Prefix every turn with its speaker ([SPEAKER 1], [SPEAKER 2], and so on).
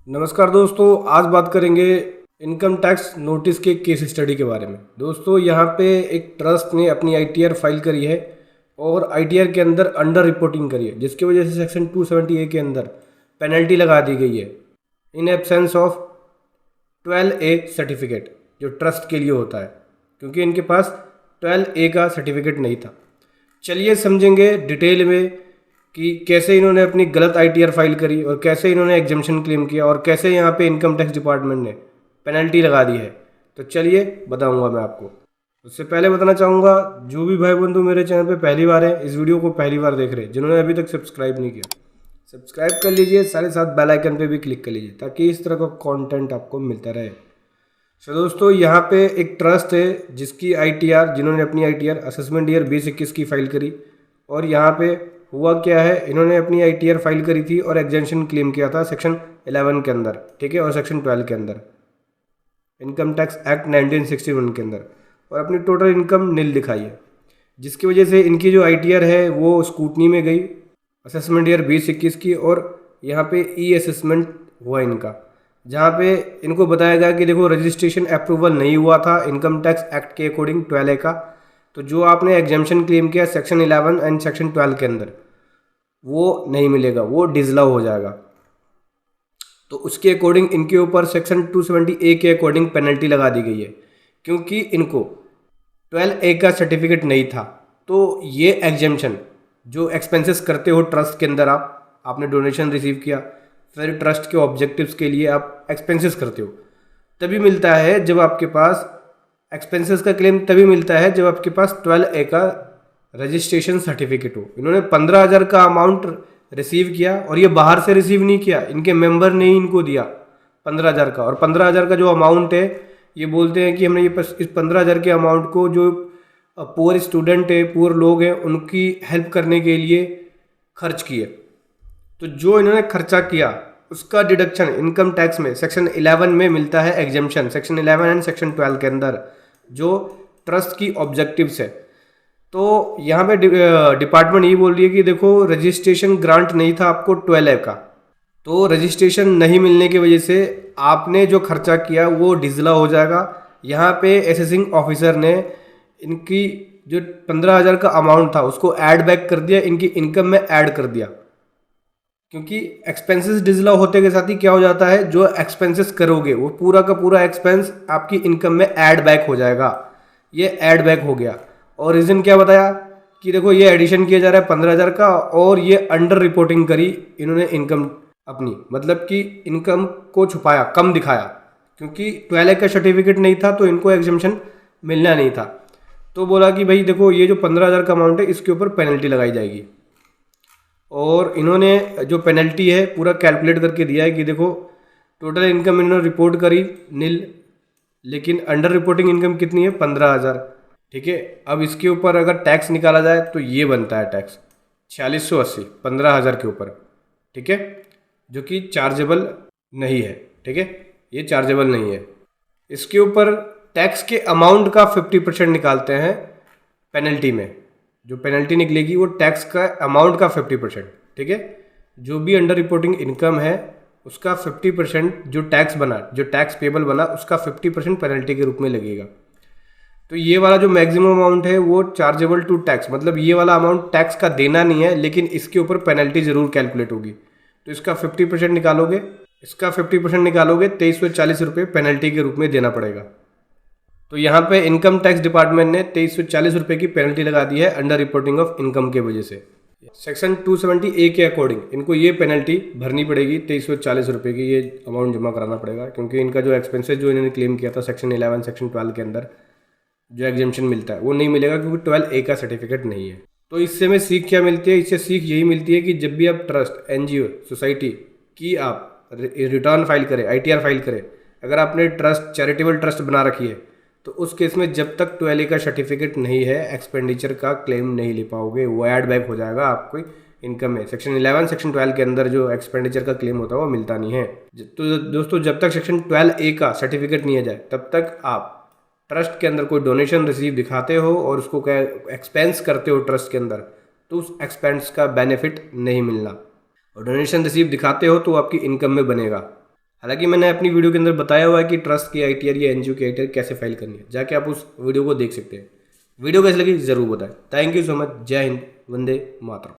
[SPEAKER 1] नमस्कार दोस्तों, आज बात करेंगे इनकम टैक्स नोटिस के केस स्टडी के बारे में। दोस्तों यहाँ पे एक ट्रस्ट ने अपनी आईटीआर फाइल करी है और आईटीआर के अंदर अंडर रिपोर्टिंग करी है, जिसकी वजह से सेक्शन 270A के अंदर पेनल्टी लगा दी गई है in absence of 12A certificate, जो ट्रस्ट के लिए होता है, क्योंकि इनके पास 12A का सर्टिफिकेट नहीं था। चलिए समझेंगे डिटेल में कि कैसे इन्होंने अपनी गलत आईटीआर फाइल करी और कैसे इन्होंने एग्जम्पशन क्लेम किया और कैसे यहाँ पे इनकम टैक्स डिपार्टमेंट ने पेनल्टी लगा दी है। तो चलिए बताऊंगा मैं आपको। उससे पहले बताना चाहूँगा, जो भी भाई बंधु मेरे चैनल पे पहली बार है, इस वीडियो को पहली बार देख रहे हैं, जिन्होंने अभी तक सब्सक्राइब नहीं किया, सब्सक्राइब कर लीजिए, साथ बेल आइकन पे भी क्लिक कर लीजिए ताकि इस तरह का कंटेंट आपको मिलता रहे। तो दोस्तों यहाँ पे एक ट्रस्ट है जिसकी आईटीआर, जिन्होंने अपनी आईटीआर असेसमेंट ईयर 2021 की फाइल करी। और यहाँ पे हुआ क्या है, इन्होंने अपनी आईटीआर फाइल करी थी और एग्जेंशन क्लेम किया था सेक्शन 11 के अंदर, ठीक है, और सेक्शन 12 के अंदर, इनकम टैक्स एक्ट 1961 के अंदर, और अपनी टोटल इनकम नील दिखाई है, जिसकी वजह से इनकी जो आईटीआर है वो स्कूटनी में गई असेसमेंट ईयर 2021 की। और यहाँ पे ई असेसमेंट हुआ इनका, जहाँ पे इनको बताया गया कि देखो रजिस्ट्रेशन अप्रूवल नहीं हुआ था इनकम टैक्स एक्ट के अकॉर्डिंग 12A का, तो जो आपने एग्जाम्पशन क्लेम किया सेक्शन 11 एंड सेक्शन 12 के अंदर वो नहीं मिलेगा, वो डिसअलाउ हो जाएगा। तो उसके अकॉर्डिंग इनके ऊपर सेक्शन 270A के अकॉर्डिंग पेनल्टी लगा दी गई है, क्योंकि इनको 12A का सर्टिफिकेट नहीं था। तो ये एग्जाम्पशन जो एक्सपेंसेस करते हो ट्रस्ट के अंदर, आपने डोनेशन रिसीव किया, फिर ट्रस्ट के ऑब्जेक्टिव्स के लिए आप एक्सपेंसेस करते हो, तभी मिलता है जब आपके पास एक्सपेंसेस का क्लेम तभी मिलता है जब आपके पास 12A का रजिस्ट्रेशन सर्टिफिकेट हो। इन्होंने 15,000 का अमाउंट रिसीव किया और ये बाहर से रिसीव नहीं किया, इनके मेंबर ने ही इनको दिया 15,000 का। और 15,000 का जो अमाउंट है, ये बोलते हैं कि हमने ये इस 15,000 के अमाउंट को जो पुअर स्टूडेंट है, पुअर लोग हैं, उनकी हेल्प करने के लिए खर्च किए। तो जो इन्होंने खर्चा किया उसका डिडक्शन इनकम टैक्स में सेक्शन 11 में मिलता है एग्जम्पशन, सेक्शन 11 एंड सेक्शन 12 के अंदर, जो ट्रस्ट की ऑब्जेक्टिव्स है। तो यहाँ पे डिपार्टमेंट ये बोल रही है कि देखो रजिस्ट्रेशन ग्रांट नहीं था आपको 12A का, तो रजिस्ट्रेशन नहीं मिलने की वजह से आपने जो खर्चा किया वो डिसअलाउ हो जाएगा। यहाँ पे असेसिंग ऑफिसर ने इनकी जो 15,000 का अमाउंट था उसको ऐड बैक कर दिया, इनकी इनकम में ऐड कर दिया, क्योंकि एक्सपेंसेस डिसअलाउ होते के साथ ही क्या हो जाता है, जो एक्सपेंसेस करोगे वो पूरा का पूरा एक्सपेंस आपकी इनकम में ऐड बैक हो जाएगा। ये ऐड बैक हो गया। और रीज़न क्या बताया कि देखो ये एडिशन किया जा रहा है 15,000 का, और ये अंडर रिपोर्टिंग करी इन्होंने इनकम अपनी, मतलब कि इनकम को छुपाया, कम दिखाया, क्योंकि 12A का सर्टिफिकेट नहीं था तो इनको एग्जम्पशन मिलना नहीं था। तो बोला कि भाई देखो ये जो 15,000 का अमाउंट है इसके ऊपर पेनल्टी लगाई जाएगी। और इन्होंने जो पेनल्टी है पूरा कैलकुलेट करके दिया है कि देखो टोटल इनकम इन्होंने रिपोर्ट करी नील, लेकिन अंडर रिपोर्टिंग इनकम कितनी है, 15,000, ठीक है। अब इसके ऊपर अगर टैक्स निकाला जाए तो ये बनता है टैक्स 4680 15,000 के ऊपर, ठीक है, जो कि चार्जेबल नहीं है, ठीक है, ये चार्जेबल नहीं है। इसके ऊपर टैक्स के अमाउंट का 50% निकालते हैं पेनल्टी में, जो पेनल्टी निकलेगी वो टैक्स का अमाउंट का 50%, ठीक है। जो भी अंडर रिपोर्टिंग इनकम है उसका 50% जो टैक्स बना, जो टैक्स पेबल बना, उसका 50% पेनल्टी के रूप में लगेगा। तो ये वाला जो मैक्सिमम अमाउंट है वो चार्जेबल टू टैक्स, मतलब ये वाला अमाउंट टैक्स का देना नहीं है, लेकिन इसके ऊपर पेनल्टी जरूर कैलकुलेट होगी। तो इसका 50% निकालोगे, इसका 50% निकालोगे 2340 रुपये पेनल्टी के रूप में देना पड़ेगा। तो यहाँ पे इनकम टैक्स डिपार्टमेंट ने 2340 रुपये की पेनल्टी लगा दी है अंडर रिपोर्टिंग ऑफ इनकम के वजह से। सेक्शन 270A के अकॉर्डिंग इनको ये पेनल्टी भरनी पड़ेगी, 2340 रुपये की ये अमाउंट जमा कराना पड़ेगा, क्योंकि इनका जो एक्सपेंसेस जो इन्होंने क्लेम किया था सेक्शन 11 सेक्शन 12 के अंदर जो एग्जम्पशन मिलता है वो नहीं मिलेगा, क्योंकि 12A का सर्टिफिकेट नहीं है। तो इससे हमें सीख क्या मिलती है, इससे सीख यही मिलती है कि जब भी आप ट्रस्ट, NGO, सोसाइटी की आप रिटर्न फाइल करें, ITR फाइल करें, अगर आपने ट्रस्ट, चैरिटेबल ट्रस्ट बना रखी है, तो उस केस में जब तक 12A का सर्टिफिकेट नहीं है एक्सपेंडिचर का क्लेम नहीं ले पाओगे, वो ऐड बैक हो जाएगा आपको इनकम में। सेक्शन 11 सेक्शन 12 के अंदर जो एक्सपेंडिचर का क्लेम होता है वो मिलता नहीं है। तो दोस्तों जब तक सेक्शन 12A का सर्टिफिकेट नहीं आ जाए तब तक आप ट्रस्ट के अंदर कोई डोनेशन रिसीव दिखाते हो और उसको क्या एक्सपेंस करते हो ट्रस्ट के अंदर, तो उस एक्सपेंस का बेनिफिट नहीं मिलना। और डोनेशन रिसीव दिखाते हो तो आपकी इनकम में बनेगा। हालांकि मैंने अपनी वीडियो के अंदर बताया हुआ है कि ट्रस्ट की ITR या NGO की ITR कैसे फाइल करनी है, जाके आप उस वीडियो को देख सकते हैं। वीडियो कैसी लगी ज़रूर बताएं। Thank you so much. जय हिंद, वंदे मातरम।